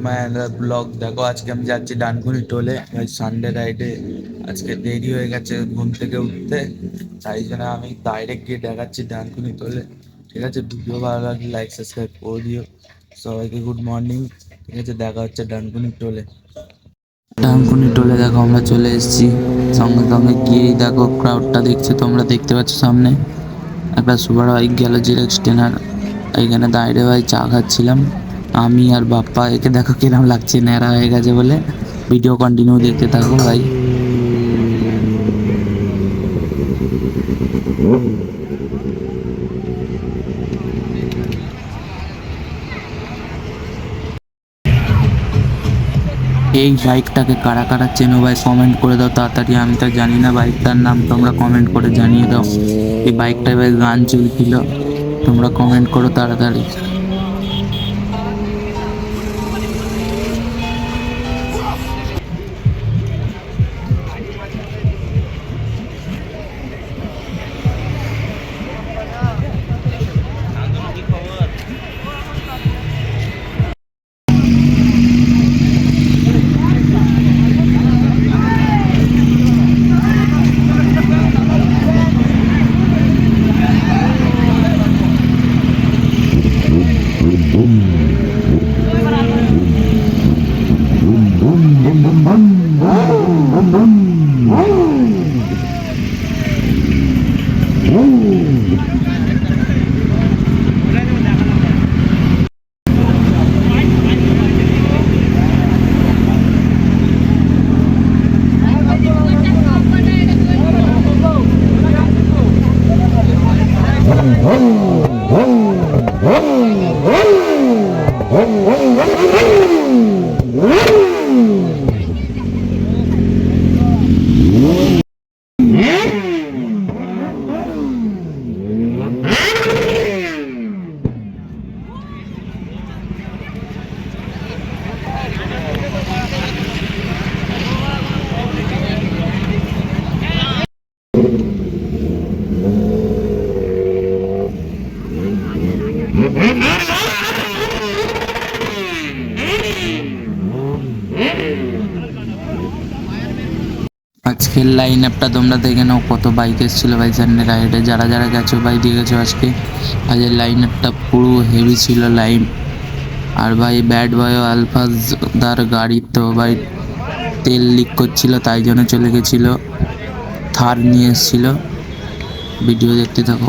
My another blog. দেখো আজকে আমি যাচ্ছি ডানকুনি টোলে, ওই সানডে রাইডে। আজকে দেরি হয়ে গেছে ঘুম থেকে উঠতে, তাই জন্য আমি ডাইরেক্ট গিয়ে দেখাচ্ছি ডানকুনি টোলে। ঠিক আছে, ভিডিও ভালো লাগলে লাইক সাবস্ক্রাইব করে দিও। সবাইকে গুড মর্নিং। ঠিক আছে, দেখা হচ্ছে ডানকুনি টোলে। ডানকুনি টোলে দেখো আমরা চলে এসেছি। সঙ্গে সঙ্গে গিয়েই দেখো ক্রাউডটা দেখছো, তোমরা দেখতে পাচ্ছ সামনে একটা সুপার বাইক গেল জিরেক্স টেনার। এইখানে দাঁড়িয়ে ভাই চা খাচ্ছিলাম আমি আর বাপ্পা। একে দেখো কিরম লাগছে, ন্যাড়া হয়ে গেছে বলে। ভিডিও কন্টিনিউ দেখতে থাকো ভাই। এই বাইকটাকে কারা কারা চেনো ভাই কমেন্ট করে দাও তাড়াতাড়ি। আমি তো জানি না বাইকটার নাম, তোমরা কমেন্ট করে জানিয়ে দাও। এই বাইকটায় ভাই গান চলছিল, তোমরা কমেন্ট করো তাড়াতাড়ি। আজকের লাইন আপটা তোমরা দেখে নাও, কত বাইক এসেছিলো ভাই সানডে রাইডে। যারা যারা গেছো ভাই দেখেছো আজকে। আজকের লাইন আপটা পুরো হেভি ছিল লাইন। আর ভাই ব্যাড বয় আলফাজদার গাড়ি তো ভাই তেল লিক করছিল, তাই জন্য চলে গেছিলো। থার নিয়ে এসেছিলো। ভিডিও দেখতে থাকো।